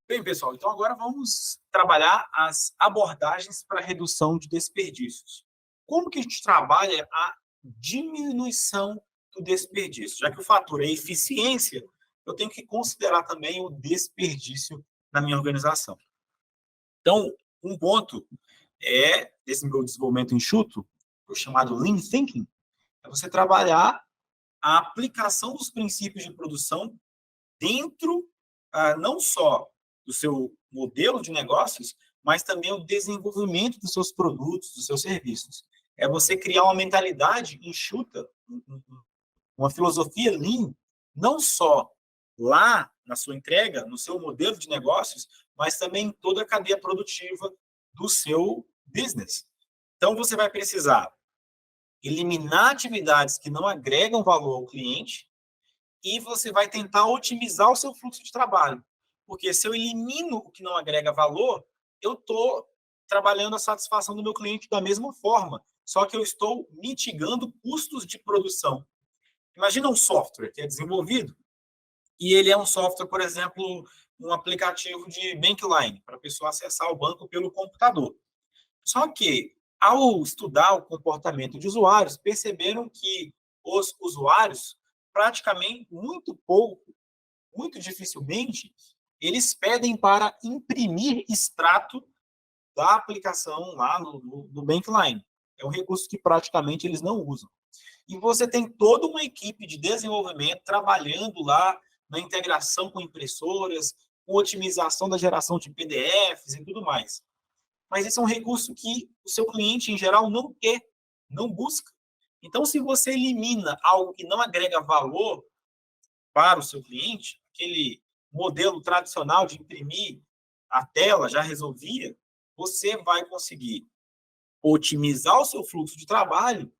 Bem, pessoal, então agora vamos trabalhar as abordagens para redução de desperdícios. Como que a gente trabalha a diminuição do desperdício? Já que o fator é eficiência, eu tenho que considerar também o desperdício na minha organização. Então, um ponto desse meu desenvolvimento enxuto, o chamado Lean Thinking, é você trabalhar a aplicação dos princípios de produção dentro, não só do seu modelo de negócios, mas também o desenvolvimento dos seus produtos, dos seus serviços. É você criar uma mentalidade enxuta, uma filosofia lean, não só lá na sua entrega, no seu modelo de negócios, mas também em toda a cadeia produtiva do seu business. Então, você vai precisar eliminar atividades que não agregam valor ao cliente e você vai tentar otimizar o seu fluxo de trabalho. Porque se eu elimino o que não agrega valor, eu estou trabalhando a satisfação do meu cliente da mesma forma, só que eu estou mitigando custos de produção. Imagina um software que é desenvolvido e ele é um software, por exemplo, um aplicativo de Bankline, para a pessoa acessar o banco pelo computador. Só que, ao estudar o comportamento de usuários, perceberam que os usuários, praticamente muito pouco, muito dificilmente, eles pedem para imprimir extrato da aplicação lá no Bankline. É um recurso que praticamente eles não usam. E você tem toda uma equipe de desenvolvimento trabalhando lá na integração com impressoras, com otimização da geração de PDFs e tudo mais. Mas esse é um recurso que o seu cliente, em geral, não quer, não busca. Então, se você elimina algo que não agrega valor para o seu cliente, aquele modelo tradicional de imprimir a tela já resolvia, você vai conseguir otimizar o seu fluxo de trabalho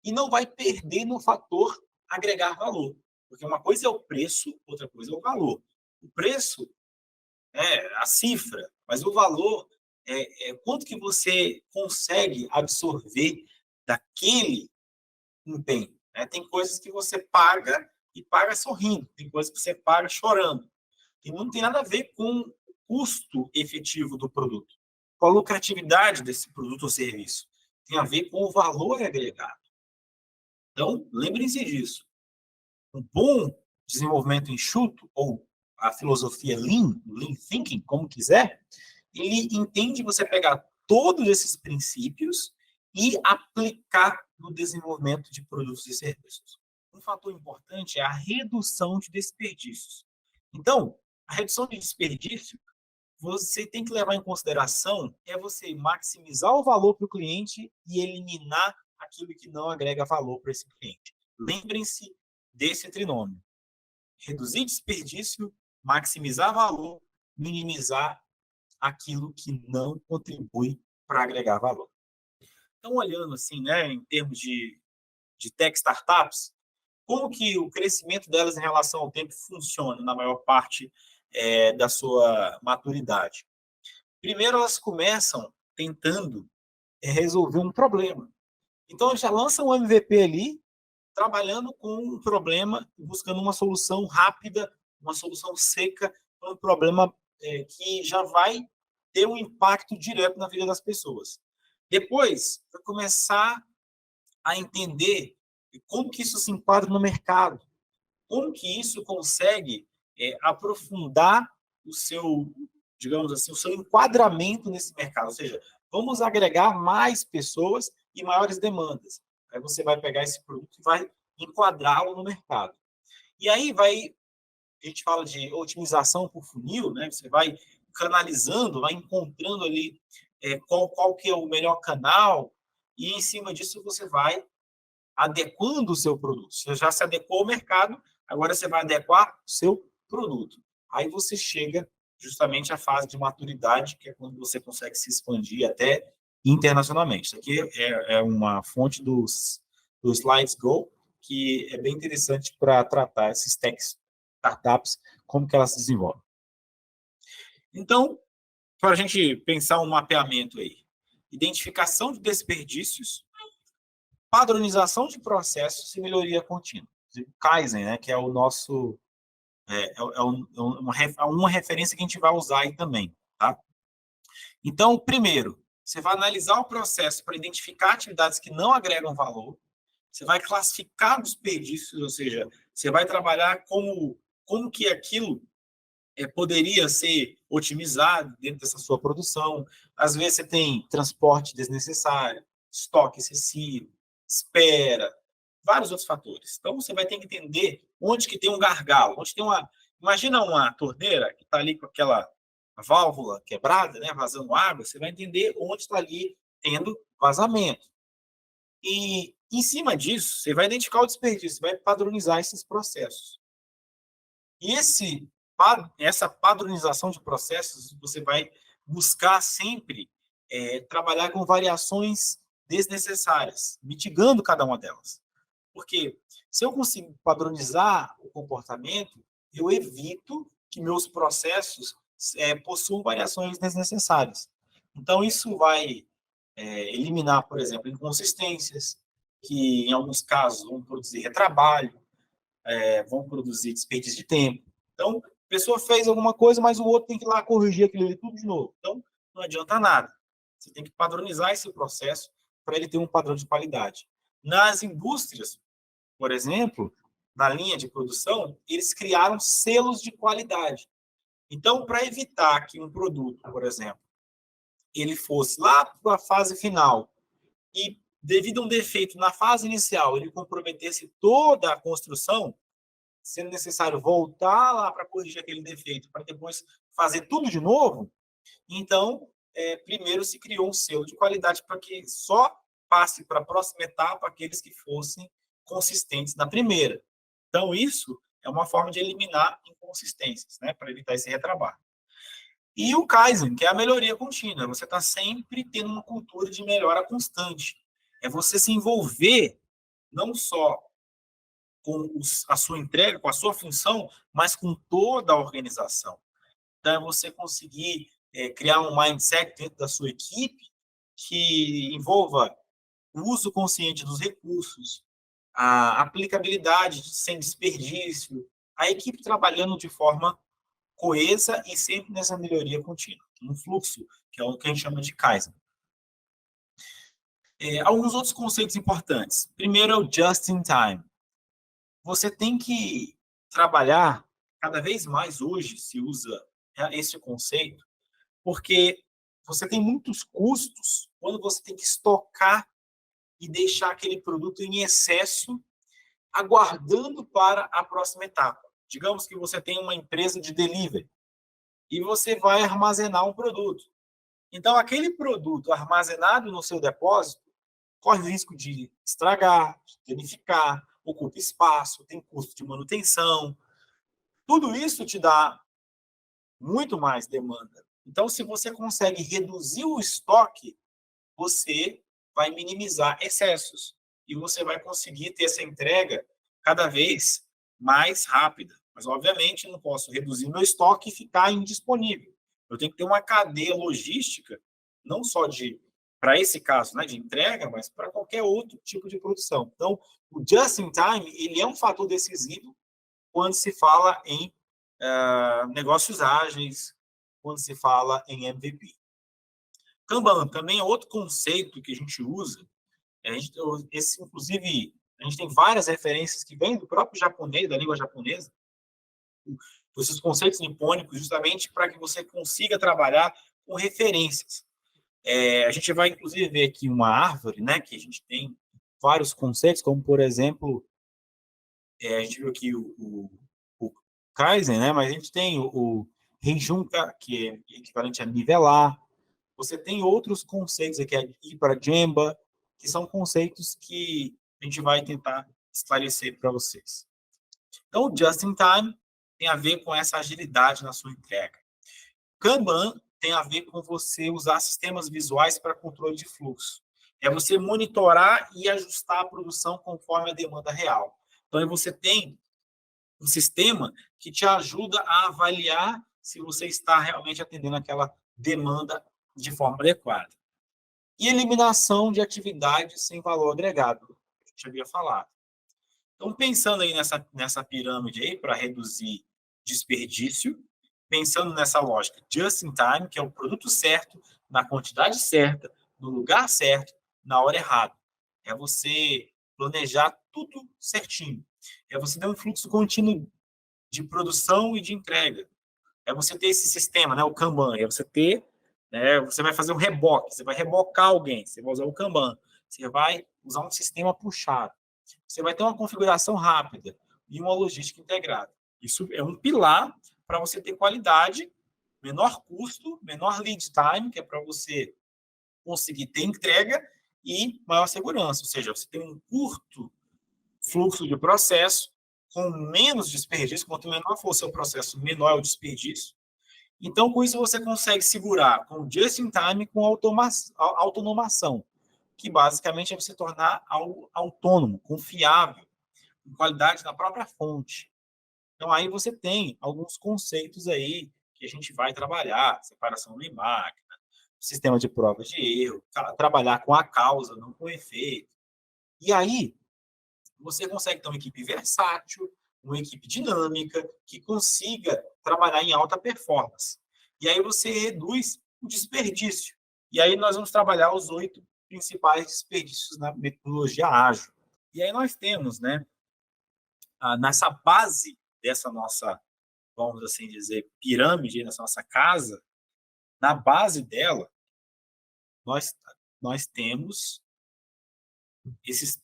e não vai perder no fator agregar valor. Porque uma coisa é o preço, outra coisa é o valor. O preço é a cifra, mas o valor é quanto que você consegue absorver daquele empenho. Né? Tem coisas que você paga e paga sorrindo, tem coisas que você paga chorando. E não tem nada a ver com o custo efetivo do produto, com a lucratividade desse produto ou serviço. Tem a ver com o valor agregado. Então, lembrem-se disso. Um bom desenvolvimento enxuto, ou a filosofia Lean Thinking, como quiser, ele entende você pegar todos esses princípios e aplicar no desenvolvimento de produtos e serviços. Um fator importante é a redução de desperdícios. Então, a redução de desperdício, você tem que levar em consideração você maximizar o valor para o cliente e eliminar aquilo que não agrega valor para esse cliente. Lembrem-se desse trinômio. Reduzir desperdício, maximizar valor, minimizar aquilo que não contribui para agregar valor. Então, olhando assim, né, em termos de tech startups, como que o crescimento delas em relação ao tempo funciona na maior parte da sua maturidade? Primeiro, elas começam tentando resolver um problema. Então, já lançam um MVP ali, trabalhando com um problema, buscando uma solução rápida, uma solução seca, para um problema que já vai ter um impacto direto na vida das pessoas. Depois, vai começar a entender como que isso se enquadra no mercado, como que isso consegue aprofundar o seu, digamos assim, o seu enquadramento nesse mercado, ou seja, vamos agregar mais pessoas e maiores demandas. Aí você vai pegar esse produto e vai enquadrá-lo no mercado. E aí a gente fala de otimização por funil, né? Você vai canalizando, vai encontrando ali qual que é o melhor canal, e em cima disso você vai adequando o seu produto. Você já se adequou ao mercado, agora você vai adequar o seu produto. Aí você chega justamente à fase de maturidade, que é quando você consegue se expandir até internacionalmente. Isso aqui é uma fonte do Slides Go, que é bem interessante para tratar esses techs startups, como que elas se desenvolvem. Então, para a gente pensar um mapeamento aí, identificação de desperdícios, padronização de processos e melhoria contínua. O Kaizen, né, que é o nosso uma referência que a gente vai usar aí também, tá? Então, primeiro, você vai analisar o processo para identificar atividades que não agregam valor, você vai classificar os desperdícios, ou seja, você vai trabalhar como que aquilo poderia ser otimizado dentro dessa sua produção. Às vezes você tem transporte desnecessário, estoque excessivo, espera, vários outros fatores. Então, você vai ter que entender onde que tem um gargalo, onde tem uma... Imagina uma torneira que está ali com aquela válvula quebrada, né, vazando água, você vai entender onde está ali tendo vazamento. E, em cima disso, você vai identificar o desperdício, vai padronizar esses processos. E essa padronização de processos, você vai buscar sempre trabalhar com variações desnecessárias, mitigando cada uma delas. Porque se eu consigo padronizar o comportamento, eu evito que meus processos possuam variações desnecessárias. Então, isso vai eliminar, por exemplo, inconsistências, que em alguns casos vão produzir retrabalho, vão produzir desperdício de tempo. Então, a pessoa fez alguma coisa, mas o outro tem que ir lá corrigir aquilo ali tudo de novo. Então, não adianta nada. Você tem que padronizar esse processo para ele ter um padrão de qualidade. Nas indústrias, por exemplo, na linha de produção, eles criaram selos de qualidade. Então, para evitar que um produto, por exemplo, ele fosse lá para a fase final e, devido a um defeito na fase inicial, ele comprometesse toda a construção, sendo necessário voltar lá para corrigir aquele defeito, para depois fazer tudo de novo, então, primeiro se criou um selo de qualidade para que só passe para a próxima etapa aqueles que fossem consistentes na primeira. Então, isso é uma forma de eliminar inconsistências, né, para evitar esse retrabalho. E o Kaizen, que é a melhoria contínua. Você está sempre tendo uma cultura de melhora constante. É você se envolver não só com a sua entrega, com a sua função, mas com toda a organização. Então, é você conseguir criar um mindset dentro da sua equipe que envolva o uso consciente dos recursos, a aplicabilidade sem desperdício, a equipe trabalhando de forma coesa e sempre nessa melhoria contínua, um fluxo, que é o que a gente chama de Kaizen. Alguns outros conceitos importantes. Primeiro é o just in time. Você tem que trabalhar, cada vez mais hoje se usa esse conceito, porque você tem muitos custos quando você tem que estocar e deixar aquele produto em excesso, aguardando para a próxima etapa. Digamos que você tem uma empresa de delivery e você vai armazenar um produto. Então, aquele produto armazenado no seu depósito corre o risco de estragar, de danificar, ocupa espaço, tem custo de manutenção. Tudo isso te dá muito mais demanda. Então, se você consegue reduzir o estoque, você vai minimizar excessos e você vai conseguir ter essa entrega cada vez mais rápida. Mas, obviamente, não posso reduzir meu estoque e ficar indisponível. Eu tenho que ter uma cadeia logística, não só para esse caso, né, de entrega, mas para qualquer outro tipo de produção. Então, o just-in-time ele é um fator decisivo quando se fala em negócios ágeis, quando se fala em MVP. Kanban também é outro conceito que a gente usa. Inclusive, a gente tem várias referências que vêm do próprio japonês, da língua japonesa, esses conceitos nipônicos, justamente para que você consiga trabalhar com referências. A gente vai, inclusive, ver aqui uma árvore, né, que a gente tem vários conceitos, como, por exemplo, a gente viu aqui o Kaizen, né, mas a gente tem o Heijunka, que é equivalente a nivelar. Você tem outros conceitos aqui, a Iparajemba, que são conceitos que a gente vai tentar esclarecer para vocês. Então, o Just in Time tem a ver com essa agilidade na sua entrega. Kanban tem a ver com você usar sistemas visuais para controle de fluxo. É você monitorar e ajustar a produção conforme a demanda real. Então, você tem um sistema que te ajuda a avaliar se você está realmente atendendo aquela demanda de forma adequada. E eliminação de atividades sem valor agregado. gente havia falado. Então, pensando aí nessa pirâmide aí para reduzir desperdício, pensando nessa lógica just in time, que é o produto certo, na quantidade certa, no lugar certo, na hora errada. É você planejar tudo certinho. É você ter um fluxo contínuo de produção e de entrega. É você ter esse sistema, né, o Kanban. É você ter, né, você vai fazer um reboque, você vai rebocar alguém, você vai usar o Kanban. Você vai usar um sistema puxado. Você vai ter uma configuração rápida e uma logística integrada. Isso é um pilar para você ter qualidade, menor custo, menor lead time, que é para você conseguir ter entrega e maior segurança. Ou seja, você tem um curto fluxo de processo com menos desperdício. Quanto menor for o seu processo, menor é o desperdício. Então, com isso, você consegue segurar com just in time, com autonomação, que basicamente é você tornar algo autônomo, confiável, com qualidade na própria fonte. Então, aí você tem alguns conceitos aí que a gente vai trabalhar, separação de máquina, sistema de prova de erro, trabalhar com a causa, não com o efeito. E aí, você consegue ter uma equipe versátil, uma equipe dinâmica, que consiga trabalhar em alta performance. E aí você reduz o desperdício. E aí nós vamos trabalhar os 8 principais desperdícios na metodologia ágil. E aí nós temos, né, nessa base dessa nossa, vamos assim dizer, pirâmide, nessa nossa casa, na base dela, nós temos esses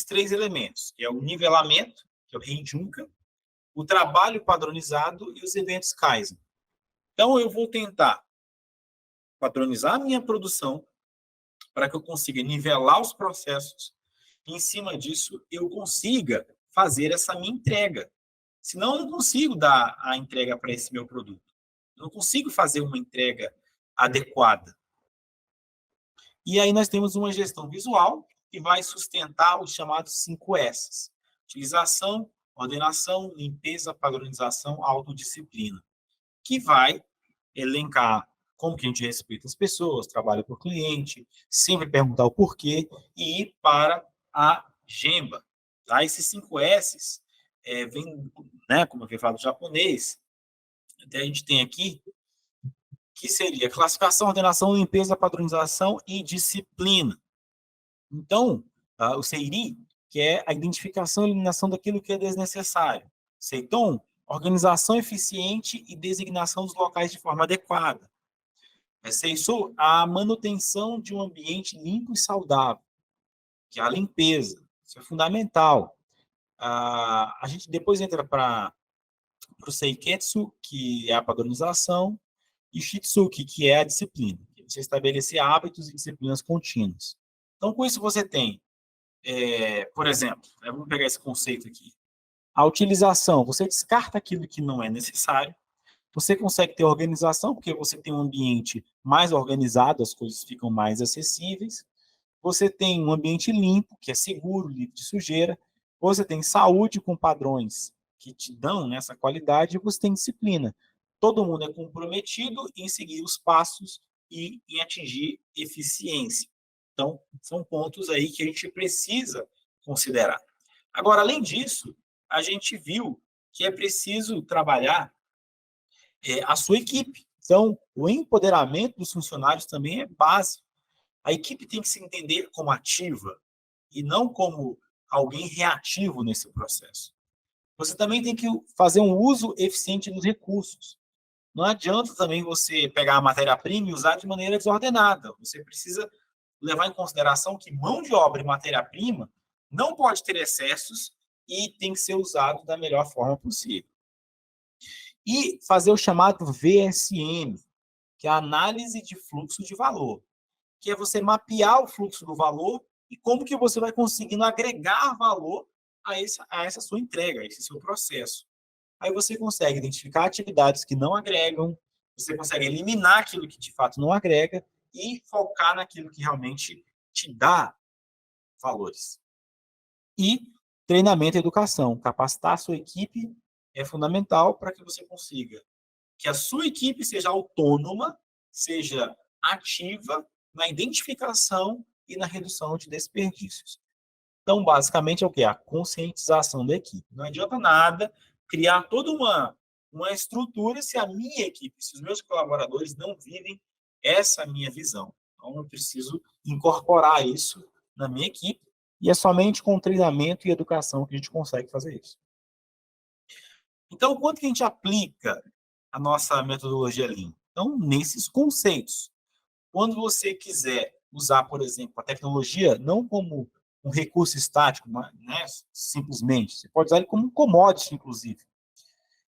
3 elementos, que é o nivelamento, que é o Rei-Junka, o trabalho padronizado e os eventos Kaizen. Então, eu vou tentar padronizar a minha produção para que eu consiga nivelar os processos e, em cima disso, eu consiga fazer essa minha entrega. Senão, eu não consigo dar a entrega para esse meu produto. Eu não consigo fazer uma entrega adequada. E aí nós temos uma gestão visual que vai sustentar os chamados 5 S's. Utilização, ordenação, limpeza, padronização, autodisciplina. Que vai elencar como que a gente respeita as pessoas, trabalha por cliente, sempre perguntar o porquê e ir para a Gemba. Tá? Esses 5 S's vem, né, como eu falo japonês, até a gente tem aqui, que seria classificação, ordenação, limpeza, padronização e disciplina. Então, o Seiri, que é a identificação e eliminação daquilo que é desnecessário. Seiton, organização eficiente e designação dos locais de forma adequada. Seiso, a manutenção de um ambiente limpo e saudável, que é a limpeza. Isso é fundamental. A gente depois entra para o Seiketsu, que é a padronização, e o Shitsuki, que é a disciplina. Você estabelecer hábitos e disciplinas contínuas. Então, com isso você tem, por exemplo, vamos pegar esse conceito aqui. A utilização, você descarta aquilo que não é necessário, você consegue ter organização, porque você tem um ambiente mais organizado, as coisas ficam mais acessíveis, você tem um ambiente limpo, que é seguro, livre de sujeira, você tem saúde com padrões que te dão essa qualidade, e você tem disciplina. Todo mundo é comprometido em seguir os passos e em atingir eficiência. Então, são pontos aí que a gente precisa considerar. Agora, além disso, a gente viu que é preciso trabalhar a sua equipe. Então, o empoderamento dos funcionários também é básico. A equipe tem que se entender como ativa e não como alguém reativo nesse processo. Você também tem que fazer um uso eficiente dos recursos. Não adianta também você pegar a matéria-prima e usar de maneira desordenada. Você precisa levar em consideração que mão de obra e matéria-prima não pode ter excessos e tem que ser usado da melhor forma possível. E fazer o chamado VSM, que é a análise de fluxo de valor, que é você mapear o fluxo do valor e como que você vai conseguindo agregar valor a essa sua entrega, a esse seu processo. Aí você consegue identificar atividades que não agregam, você consegue eliminar aquilo que de fato não agrega e focar naquilo que realmente te dá valores. E treinamento e educação. Capacitar a sua equipe é fundamental para que você consiga que a sua equipe seja autônoma, seja ativa na identificação e na redução de desperdícios. Então, basicamente, é o quê? A conscientização da equipe. Não adianta nada criar toda uma estrutura se a minha equipe, se os meus colaboradores não vivem essa minha visão. Então, eu preciso incorporar isso na minha equipe, e é somente com treinamento e educação que a gente consegue fazer isso. Então, quanto que a gente aplica a nossa metodologia Lean? Então, nesses conceitos. Quando você quiser usar, por exemplo, a tecnologia não como um recurso estático, né, simplesmente, você pode usar ele como um commodity, inclusive.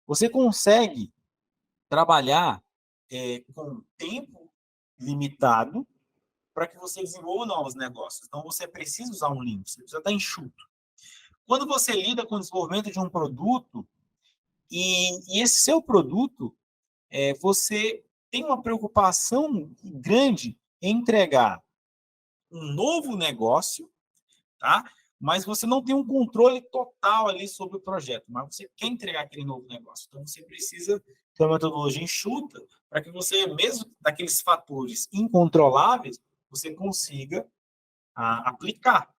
Você consegue trabalhar com tempo limitado para que você desenvolva novos negócios. Então, você precisa usar um Lean, você precisa estar enxuto. Quando você lida com o desenvolvimento de um produto, e esse seu produto, você tem uma preocupação grande em entregar um novo negócio, tá? Mas você não tem um controle total ali sobre o projeto, mas você quer entregar aquele novo negócio. Então, você precisa ter uma metodologia enxuta para que você, mesmo daqueles fatores incontroláveis, você consiga aplicar.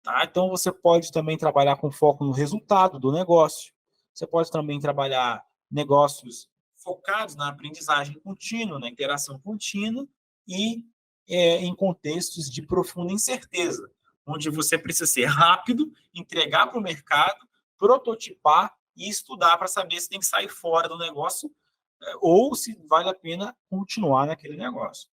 Tá? Então, você pode também trabalhar com foco no resultado do negócio. Você pode também trabalhar negócios focados na aprendizagem contínua, na interação contínua e em contextos de profunda incerteza, onde você precisa ser rápido, entregar para o mercado, prototipar e estudar para saber se tem que sair fora do negócio ou se vale a pena continuar naquele negócio.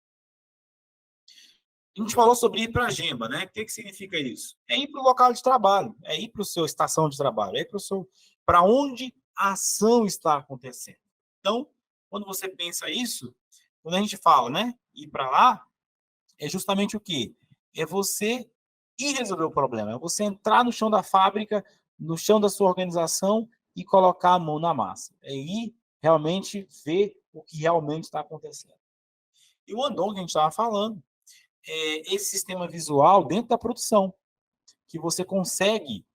A gente falou sobre ir para a Gemba, né? O que significa isso? É ir para o local de trabalho, é ir para a sua estação de trabalho, é ir para onde a ação está acontecendo. Então, quando você pensa isso, quando a gente fala, né, ir para lá, é justamente o quê? É você ir resolver o problema, é você entrar no chão da fábrica, no chão da sua organização e colocar a mão na massa. É ir realmente ver o que realmente está acontecendo. E o Andong que a gente estava falando, esse sistema visual dentro da produção, que você consegue,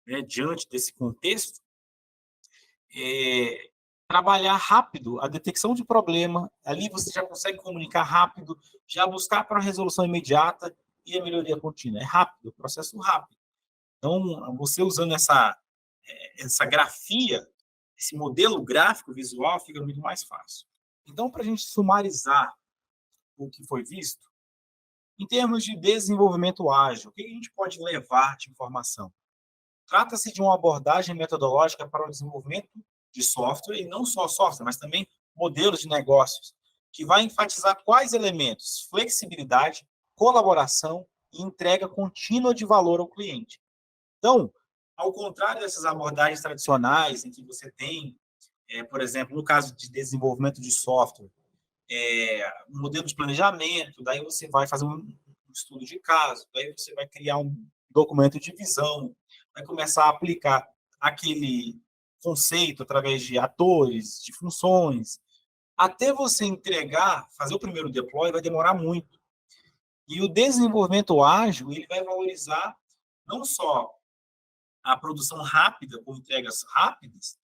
né, diante desse contexto, trabalhar rápido a detecção de problema, ali você já consegue comunicar rápido, já buscar para a resolução imediata e a melhoria contínua. É rápido, processo rápido. Então, você usando essa grafia, esse modelo gráfico visual, fica muito mais fácil. Então, para a gente sumarizar o que foi visto, em termos de desenvolvimento ágil, o que a gente pode levar de informação? Trata-se de uma abordagem metodológica para o desenvolvimento de software, e não só software, mas também modelos de negócios, que vai enfatizar quais elementos? Flexibilidade, colaboração e entrega contínua de valor ao cliente. Então, ao contrário dessas abordagens tradicionais, em que você tem, por exemplo, no caso de desenvolvimento de software, um modelo de planejamento, daí você vai fazer um estudo de caso, daí você vai criar um documento de visão, vai começar a aplicar aquele conceito através de atores, de funções, até você entregar, fazer o primeiro deploy, vai demorar muito. E o desenvolvimento ágil, ele vai valorizar não só a produção rápida, com entregas rápidas,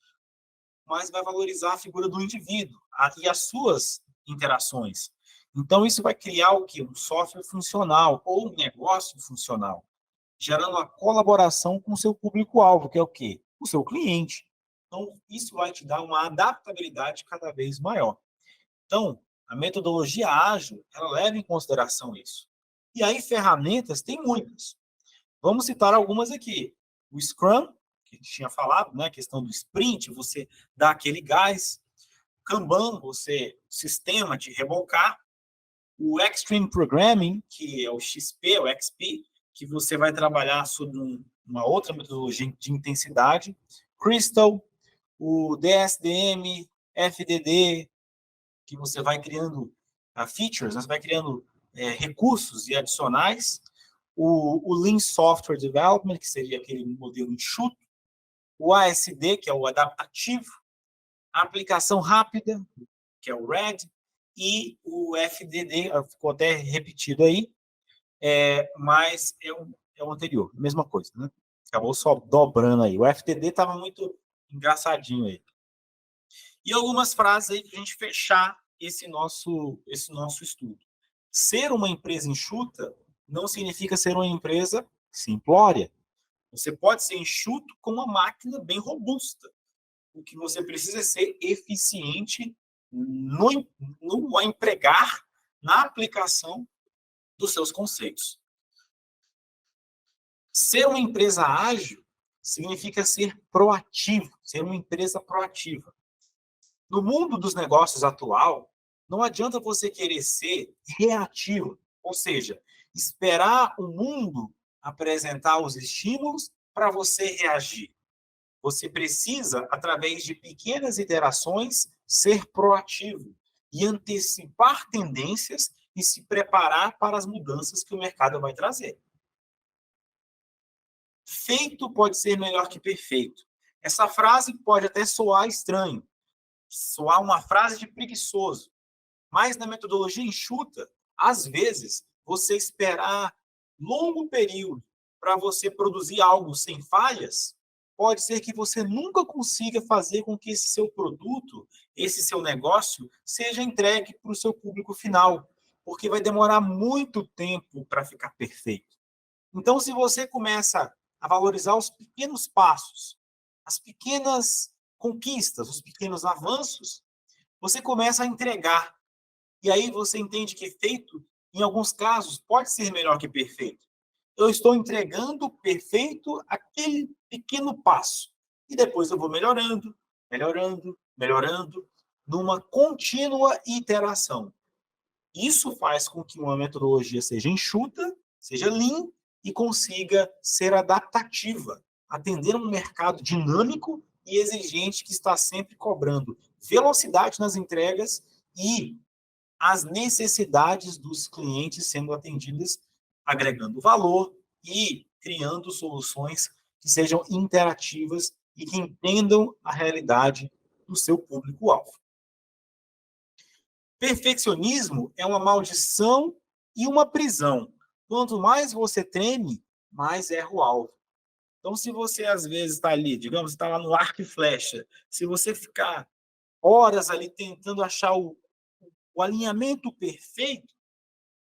mas vai valorizar a figura do indivíduo e as suas interações. Então, isso vai criar o quê? Um software funcional ou um negócio funcional, gerando a colaboração com o seu público-alvo, que é o quê? O seu cliente. Então, isso vai te dar uma adaptabilidade cada vez maior. Então, a metodologia ágil, ela leva em consideração isso. E aí, ferramentas, tem muitas. Vamos citar algumas aqui. O Scrum, que a gente tinha falado, né? A questão do sprint, você dá aquele gás. Kanban, sistema de rebocar. O Extreme Programming, que é o XP, o XP, que você vai trabalhar sobre uma outra metodologia de intensidade. Crystal, o DSDM, FDD, que você vai criando features, você vai criando recursos e adicionais. O Lean Software Development, que seria aquele modelo enxuto. O ASD, que é o adaptativo. A aplicação rápida, que é o RED. E o FDD, ficou até repetido aí, mas é o anterior, a mesma coisa, né? Acabou só dobrando aí. O FDD estava muito engraçadinho aí. E algumas frases aí para a gente fechar esse nosso estudo. Ser uma empresa enxuta não significa ser uma empresa simplória. Você pode ser enxuto com uma máquina bem robusta. O que você precisa é ser eficiente no empregar, na aplicação dos seus conceitos. Ser uma empresa ágil significa ser proativo, ser uma empresa proativa. No mundo dos negócios atual, não adianta você querer ser reativo, ou seja, esperar o mundo apresentar os estímulos para você reagir. Você precisa, através de pequenas iterações, ser proativo e antecipar tendências e se preparar para as mudanças que o mercado vai trazer. Feito pode ser melhor que perfeito. Essa frase pode até soar estranho, soar uma frase de preguiçoso, mas na metodologia enxuta, às vezes, você esperar longo período para você produzir algo sem falhas, pode ser que você nunca consiga fazer com que esse seu produto, esse seu negócio, seja entregue para o seu público final, porque vai demorar muito tempo para ficar perfeito. Então, se você começa a valorizar os pequenos passos, as pequenas conquistas, os pequenos avanços, você começa a entregar. E aí você entende que feito, em alguns casos, pode ser melhor que perfeito. Eu estou entregando perfeito aquele pequeno passo. E depois eu vou melhorando, melhorando, melhorando, numa contínua iteração. Isso faz com que uma metodologia seja enxuta, seja lean e consiga ser adaptativa, atender um mercado dinâmico e exigente que está sempre cobrando velocidade nas entregas e as necessidades dos clientes sendo atendidas, agregando valor e criando soluções que sejam interativas e que entendam a realidade do seu público-alvo. Perfeccionismo é uma maldição e uma prisão. Quanto mais você treme, mais erra o alvo. Então, se você às vezes está ali, digamos, está lá no arco e flecha, se você ficar horas ali tentando achar o alinhamento perfeito,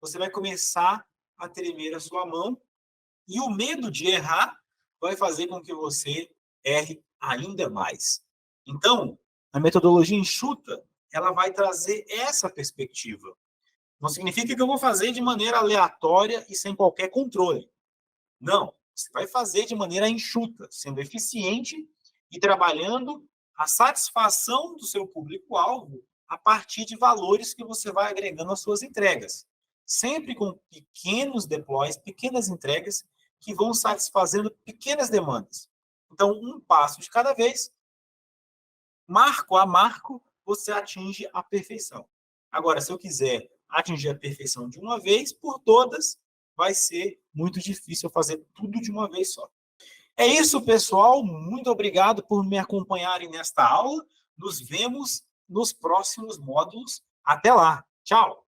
você vai começar a tremer a sua mão e o medo de errar vai fazer com que você erre ainda mais. Então, a metodologia enxuta, ela vai trazer essa perspectiva. Não significa que eu vou fazer de maneira aleatória e sem qualquer controle. Não, você vai fazer de maneira enxuta, sendo eficiente e trabalhando a satisfação do seu público-alvo a partir de valores que você vai agregando às suas entregas. Sempre com pequenos deploys, pequenas entregas que vão satisfazendo pequenas demandas. Então, um passo de cada vez, marco a marco, você atinge a perfeição. Agora, se eu quiser atingir a perfeição de uma vez por todas, vai ser muito difícil fazer tudo de uma vez só. É isso, pessoal. Muito obrigado por me acompanharem nesta aula. Nos vemos nos próximos módulos. Até lá. Tchau!